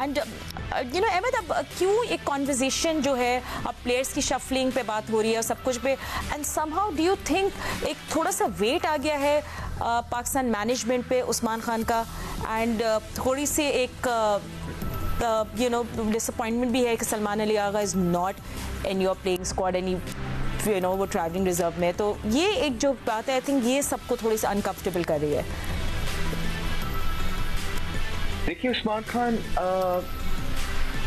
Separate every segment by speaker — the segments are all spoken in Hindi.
Speaker 1: एंड यू नो अहमद, अब क्यों एक कॉन्वर्जेशन जो है अब प्लेयर्स की शफलिंग पे बात हो रही है और सब कुछ पे, and somehow do you think एक थोड़ा सा वेट आ गया है पाकिस्तान मैनेजमेंट पे उस्मान खान का, एंड थोड़ी सी एक यू नो डिसअपॉइंटमेंट भी है कि Salman Ali Agha is not in your playing squad and you know वो ट्रैवलिंग रिजर्व में, तो ये एक जो बात है आई थिंक ये सबको थोड़ी सी अनकंफर्टेबल कर रही है।
Speaker 2: देखिए उस्मान खान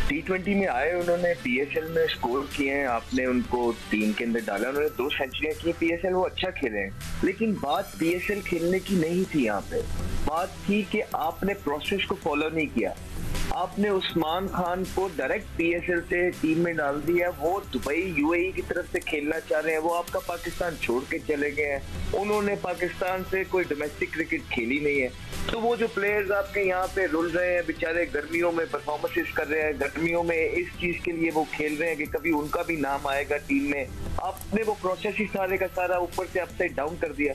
Speaker 2: T20 में आए, उन्होंने PSL में स्कोर किए हैं, आपने उनको टीम के अंदर डाला, उन्होंने 2 सेंचुरियां की PSL, वो अच्छा खेले हैं, लेकिन बात PSL खेलने की नहीं थी। यहाँ पे बात थी कि आपने प्रोसेस को फॉलो नहीं किया। आपने उस्मान खान को डायरेक्ट PSL से टीम में डाल दिया, वो दुबई UAE की तरफ से खेलना चाह रहे हैं, वो आपका पाकिस्तान छोड़ के चले गए हैं, उन्होंने पाकिस्तान से कोई डोमेस्टिक क्रिकेट खेली नहीं है। तो वो जो प्लेयर्स आपके यहाँ पे रुल रहे हैं बेचारे, गर्मियों में परफॉर्मेंसेस कर रहे हैं, गर्मियों में इस चीज के लिए वो खेल रहे हैं कि कभी उनका भी नाम आएगा टीम में, आपने वो प्रोसेस ही सारे का सारा ऊपर से अपसाइड डाउन कर दिया।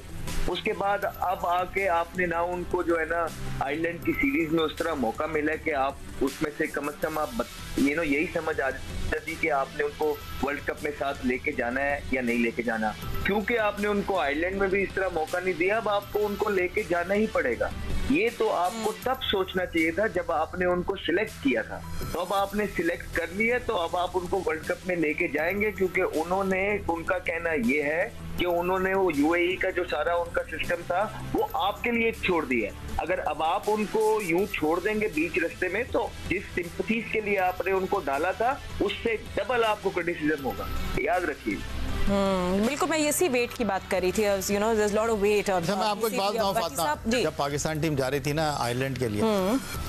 Speaker 2: उसके बाद अब आके आपने ना उनको जो है ना आयरलैंड की सीरीज में उस तरह मौका मिला कि आप उसमें से कम से कम आप यही समझ आ जाती कि आपने उनको वर्ल्ड कप में साथ लेके जाना है या नहीं लेके जाना, क्योंकि आपने उनको आयरलैंड में भी इस तरह मौका नहीं दिया, अब आपको उनको लेके जाना ही पड़ेगा। ये तो आपको तब सोचना चाहिए था जब आपने उनको सिलेक्ट किया था, तो अब आपने सिलेक्ट कर लिया, तो अब आप उनको वर्ल्ड कप में लेके जाएंगे, क्योंकि उनका कहना ये है कि उन्होंने वो UAE का जो सारा उनका सिस्टम था वो आपके लिए छोड़ दिया। अगर अब आप उनको यूं छोड़ देंगे बीच रास्ते में, तो जिस सिंपथीज के लिए आपने उनको डाला था उससे डबल आपको क्रिटिसिज्म होगा, याद रखिए।
Speaker 1: बिल्कुल, मैं इसी वेट की बात कर रही थी, you know there is lot of weight. और
Speaker 3: मैं आपको एक बात बताऊं फातिमा, जब पाकिस्तान टीम जा रही थी ना आयरलैंड के लिए,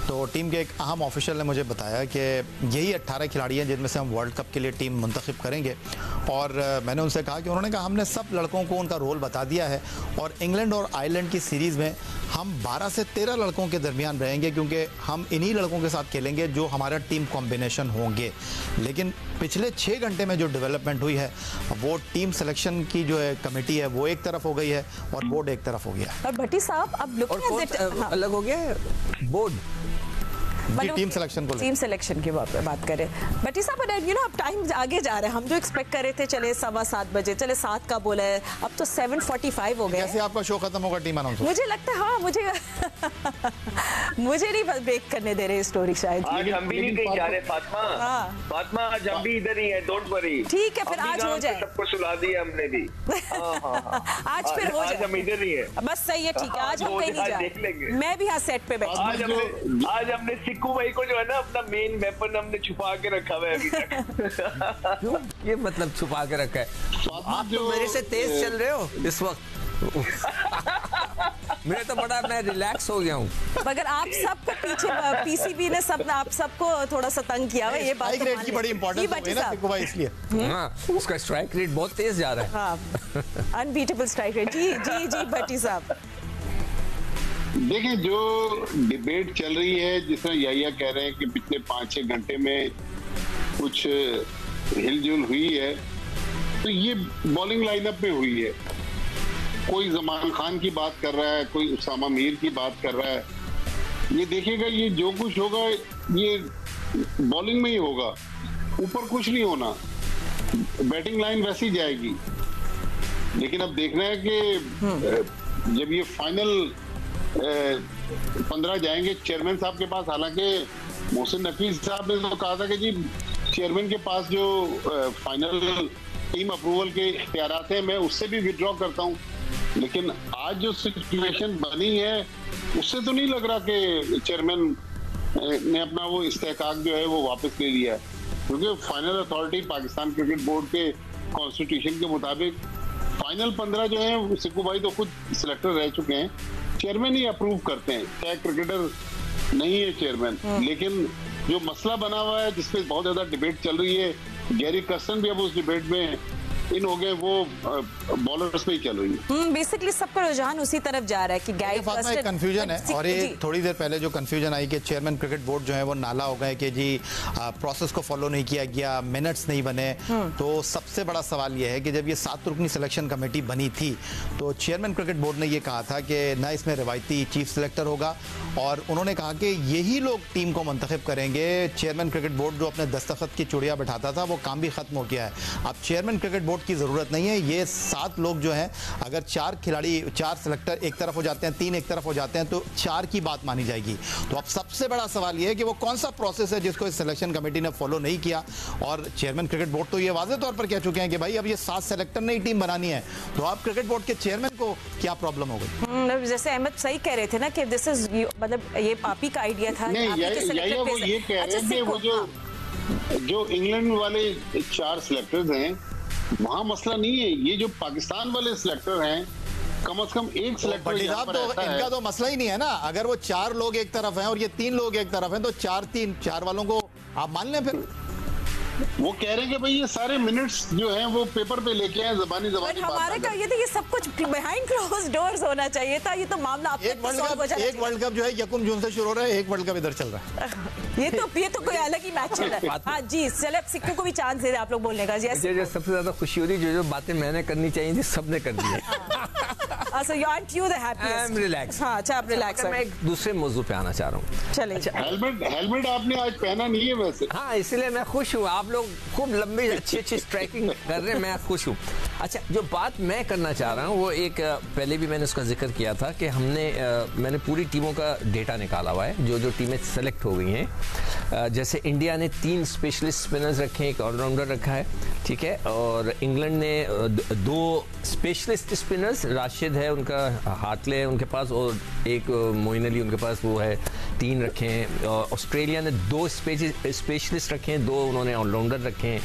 Speaker 3: तो टीम के एक अहम ऑफिशियल ने मुझे बताया कि यही 18 खिलाड़ी हैं जिनमें से हम वर्ल्ड कप के लिए टीम मुंतखब करेंगे, और मैंने उनसे कहा कि उन्होंने कहा हमने सब लड़कों को उनका रोल बता दिया है, और इंग्लैंड और आयरलैंड की सीरीज़ में हम 12 से 13 लड़कों के दरमियान रहेंगे, क्योंकि हम इन्हीं लड़कों के साथ खेलेंगे जो हमारा टीम कॉम्बिनेशन होंगे। लेकिन पिछले 6 घंटे में जो डेवलपमेंट हुई है, वो टीम सिलेक्शन की जो है कमेटी है वो एक तरफ हो गई है और बोर्ड एक तरफ हो गया।
Speaker 1: और भट्टी साहब अब लुकिंग एट इट
Speaker 4: अलग हो गया है बोर्ड,
Speaker 3: टीम सिलेक्शन को,
Speaker 1: टीम सिलेक्शन की बात करें बटी साहब, यू नो अब टाइम आगे जा रहा है, हम जो एक्सपेक्ट कर रहे थे चले 7:15 बजे, चले 7 का बोला है, अब तो 7:45 हो गए।
Speaker 3: कैसे आपका शो खत्म होगा टीम अनाउंस?
Speaker 1: मुझे लगता है हाँ, मुझे नहीं ब्रेक करने दे रहे स्टोरी शायद।
Speaker 2: आज हम भी नहीं कहीं जा रहे फातिमा, फातिमा आज हम भी इधर ही हैं, डोंट वरी।
Speaker 1: ठीक है फिर आज हो जाए,
Speaker 2: सबको सुला दिया हमने भी।
Speaker 1: आज फिर हो जाए,
Speaker 2: हम इधर ही हैं,
Speaker 1: बस सही है, ठीक है आज हम कहीं नहीं जा रहे, मैं भी यहाँ सेट पे बैठी।
Speaker 2: आज हमने सिक्कू भाई को जो है ना अपना मेन वेपन हमने छुपा के रखा हुआ है अभी तक।
Speaker 4: क्यों ये मतलब छुपा के रखा है? आप तो मेरे से तेज चल रहे हो इस वक्त। मेरे तो बड़ा, मैं रिलैक्स हो गया हूँ,
Speaker 1: मगर आप सबको पीछे PCB ने सब आप सबको थोड़ा सा तंग किया है, ये बात
Speaker 3: रेट की बड़ी इंपॉर्टेंस है ना सिक्कू भाई, इसलिए
Speaker 4: उसका स्ट्राइक रेट बहुत तेज जा रहा है।
Speaker 1: हाँ, अनबीटेबल स्ट्राइक रेट। जी भट्टी साहब
Speaker 5: देखें, जो डिबेट चल रही है जिसमें याहिया कह रहे हैं कि पिछले 5-6 घंटे में कुछ हिलजुल हुई है, तो ये बॉलिंग लाइनअप में हुई है। कोई जमान खान की बात कर रहा है, कोई उसामा मीर की बात कर रहा है। ये देखिएगा, ये जो कुछ होगा ये बॉलिंग में ही होगा, ऊपर कुछ नहीं होना, बैटिंग लाइन वैसी जाएगी। लेकिन अब देखना है कि जब ये फाइनल 15 जाएंगे चेयरमैन साहब के पास, हालांकि मोहसिन नफीस साहब ने तो कहा था कि जी चेयरमैन के पास जो फाइनल टीम अप्रूवल के इख्तियारात हैं मैं उससे भी विड्रॉ करता हूं, लेकिन आज जो सिचुएशन बनी है उससे तो नहीं लग रहा कि चेयरमैन ने अपना वो इस्तेहकाक जो है वो वापस ले लिया है, क्योंकि final authority Pakistan cricket board के कॉन्स्टिट्यूशन के मुताबिक फाइनल 15 जो है सिक्कू भाई तो खुद सिलेक्टर रह चुके हैं, चेयरमैन ही अप्रूव करते हैं, चाहे क्रिकेटर नहीं है चेयरमैन। लेकिन जो मसला बना हुआ है जिसपे बहुत ज्यादा डिबेट चल रही है, गैरी कर्स्टन भी अब उस डिबेट में इन हो गए, वो बॉलर्स पे ही चल रही है।
Speaker 1: बेसिकली सबका रुझान उसी तरफ जा रहा है कि गाइड फर्स्ट
Speaker 3: कंफ्यूजन है। और ये थोड़ी देर पहले जो कंफ्यूजन आई कि चेयरमैन क्रिकेट बोर्ड जो है वो नाला हो गए कि जी प्रोसेस को फॉलो नहीं किया गया, मिनट्स नहीं बने। तो सबसे बड़ा सवाल ये है कि जब ये 7 रुकनी सिलेक्शन कमेटी बनी थी तो चेयरमैन क्रिकेट बोर्ड ने ये कहा था कि ना इसमें रिवायती चीफ सिलेक्टर होगा, और उन्होंने कहा कि यही लोग टीम को मुंतखब करेंगे। चेयरमैन क्रिकेट बोर्ड जो अपने दस्तखत की चुड़िया बैठाता था वो काम भी खत्म हो गया है। अब चेयरमैन क्रिकेट बोर्ड की जरूरत नहीं है। ये 7 लोग जो हैं, अगर 4 खिलाड़ी, 4 सिलेक्टर एक तरफ हो जाते हैं, 3 एक तरफ हो जाते हैं, तो 4 की बात मानी जाएगी। तो अब सबसे बड़ा सवाल ये है कि वो कौन सा प्रोसेस है जिसको इस सिलेक्शन कमेटी ने फॉलो नहीं किया। और चेयरमैन क्रिकेट बोर्ड तो ये वाज़ेह तौर पर कह चुके हैं कि भाई अब ये 7 सेलेक्टर ने ही टीम बनानी है, तो आप क्रिकेट बोर्ड के चेयरमैन को क्या प्रॉब्लम हो गई?
Speaker 1: जैसे अहमद सही कह रहे थे ना कि दिस इज मतलब ये पापी का आइडिया था।
Speaker 5: नहीं, वो ये कह रहे हैं कि वो जो इंग्लैंड वाले 4 सिलेक्टर्स हैं वहाँ मसला नहीं है। ये जो पाकिस्तान वाले सिलेक्टर हैं, कम से कम एक सिलेक्टर
Speaker 3: तो इनका तो मसला ही नहीं है ना। अगर वो 4 लोग एक तरफ हैं और ये 3 लोग एक तरफ हैं, तो 4 वालों को आप मान लें। फिर
Speaker 5: वो कह रहे हैं कि भाई ये सारे मिनट्स जो हैं वो पेपर पे लेके आए, जबानी
Speaker 1: हमारे का ये था, ये सब कुछ बिहाइंड क्लोज डोर्स होना चाहिए था। ये तो मामला
Speaker 3: एक वर्ल्ड कप जो है 1 जून से शुरू हो रहा है, एक वर्ल्ड कप इधर चल रहा है।
Speaker 1: ये तो कोई अलग ही मैच चल रहा है। हाँ जी, चले सिक्कों को भी चांस दे दे आप लोग बोलने का।
Speaker 4: मुझे सबसे ज्यादा खुशी हो रही है जो बातें मैंने करनी चाहिए थी सबने कर दी है।
Speaker 1: So aren't you the happiest?
Speaker 4: I'm relaxed.
Speaker 1: हाँ, अच्छा आप रिलैक्स।
Speaker 4: मैं एक दूसरे मौजू पे आना चाह रहा हूँ।
Speaker 1: चलिए।
Speaker 4: अच्छा,
Speaker 5: हेलमेट आपने आज पहना नहीं है वैसे।
Speaker 4: हाँ, इसलिए मैं खुश हूँ। आप लोग खूब लंबी अच्छी स्ट्राइकिंग कर रहे हैं, मैं खुश हूँ। अच्छा, जो बात मैं करना चाह रहा हूँ वो एक, पहले भी मैंने उसका जिक्र किया था कि मैंने पूरी टीमों का डेटा निकाला हुआ है जो टीमें सेलेक्ट हो गई हैं। जैसे इंडिया ने 3 स्पेशलिस्ट स्पिनर्स रखे हैं, एक ऑलराउंडर रखा है, ठीक है, और इंग्लैंड ने 2 स्पेशलिस्ट स्पिनर्स, राशिद है उनका, हार्टले है उनके पास, और एक मोइन अली उनके पास, वो है 3 रखे हैं। ऑस्ट्रेलिया ने 2 स्पेशलिस्ट रखे हैं, 2 उन्होंने ऑलराउंडर रखे हैं।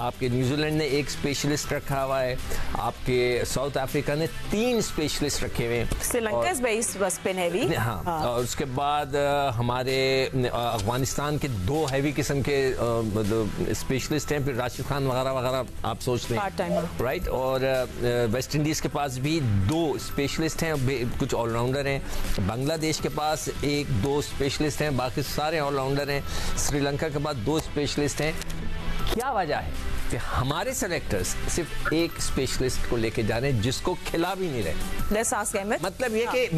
Speaker 4: आपके न्यूजीलैंड ने 1 स्पेशलिस्ट रखा हुआ है। आपके साउथ अफ्रीका ने 3 स्पेशलिस्ट रखे हुए हैं।
Speaker 1: Sri Lanka spin heavy.
Speaker 4: हाँ, और उसके बाद हमारे अफगानिस्तान के 2 हैवी किस्म के स्पेशलिस्ट हैं, फिर राशिद खान वगैरह वगैरह आप सोच लें, राइट। और वेस्ट इंडीज के पास भी 2 स्पेशलिस्ट हैं, कुछ ऑलराउंडर हैं। बांग्लादेश के पास 1-2 स्पेशलिस्ट हैं, बाकी सारे ऑलराउंडर हैं। श्रीलंका के पास 2 स्पेशलिस्ट हैं। क्या वजह है कि हमारे सेलेक्टर्स सिर्फ 1 स्पेशलिस्ट को लेके जा रहे हैं जिसको खिला भी नहीं रहे? मतलब ये कि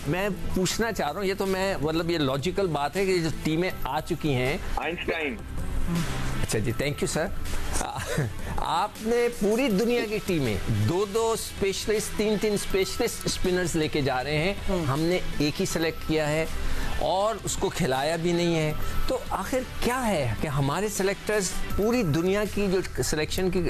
Speaker 4: मैं पूछना चाह रहा हूँ, ये तो मैं मतलब ये लॉजिकल बात है कि जो टीमें आ चुकी हैं,
Speaker 2: आइंस्टाइन।
Speaker 4: अच्छा जी, थैंक यू सर। आपने पूरी दुनिया की टीमें 2-2 स्पेशलिस्ट, 3-3 स्पेशलिस्ट स्पिनर्स लेके जा रहे हैं। हमने एक ही सेलेक्ट किया है और उसको खिलाया भी नहीं है। तो आखिर क्या है कि हमारे सेलेक्टर्स पूरी दुनिया की जो सिलेक्शन की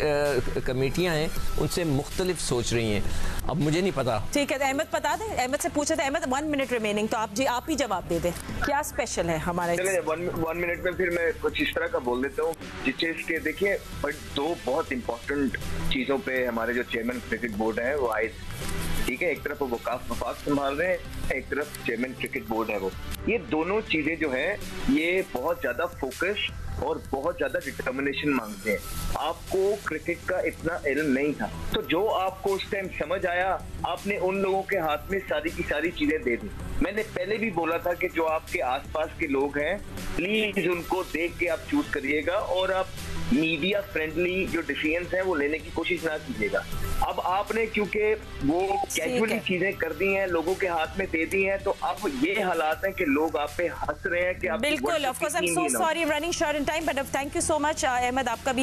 Speaker 4: कमेटियां हैं उनसे मुख्तलिफ सोच रही हैं। अब मुझे नहीं पता। ठीक
Speaker 1: है, अहमद बता दें, अहमद से पूछा था। अहमद 1 मिनट रिमेनिंग, तो आप ही जवाब दे दें, क्या स्पेशल है हमारे?
Speaker 2: चलिए 1 मिनट में फिर मैं कुछ इस तरह का बोल देता हूँ जिससे के देखिए, बट 2 बहुत इंपॉर्टेंट चीजों पे हमारे जो चेयरमैन क्रिकेट बोर्ड है वो आए, ठीक है। एक तरफ वो वकाफ वफाक संभाल रहे हैं, एक तरफ चेयरमैन क्रिकेट बोर्ड है वो। ये दोनों चीजें जो है ये बहुत ज्यादा फोकस और बहुत ज्यादा डिटर्मिनेशन मांगते हैं। आपको क्रिकेट का इतना इल्म नहीं था, तो जो आपको उस टाइम समझ आया आपने उन लोगों के हाथ में सारी की सारी चीजें दे दी। मैंने पहले भी बोला था कि जो आपके आसपास के लोग हैं प्लीज उनको देख के आप चूज करिएगा और आप मीडिया फ्रेंडली जो डिसीजंस हैं वो लेने की कोशिश ना कीजिएगा। अब आपने क्योंकि वो कैजुअली चीजें कर दी हैं, लोगों के हाथ में दे दी हैं, तो अब ये हालात हैं कि लोग आप पे हंस रहे हैं कि आप
Speaker 1: बिल्कुल। Of course I am so sorry running short in time, but thank you so much Ahmad, आपका भी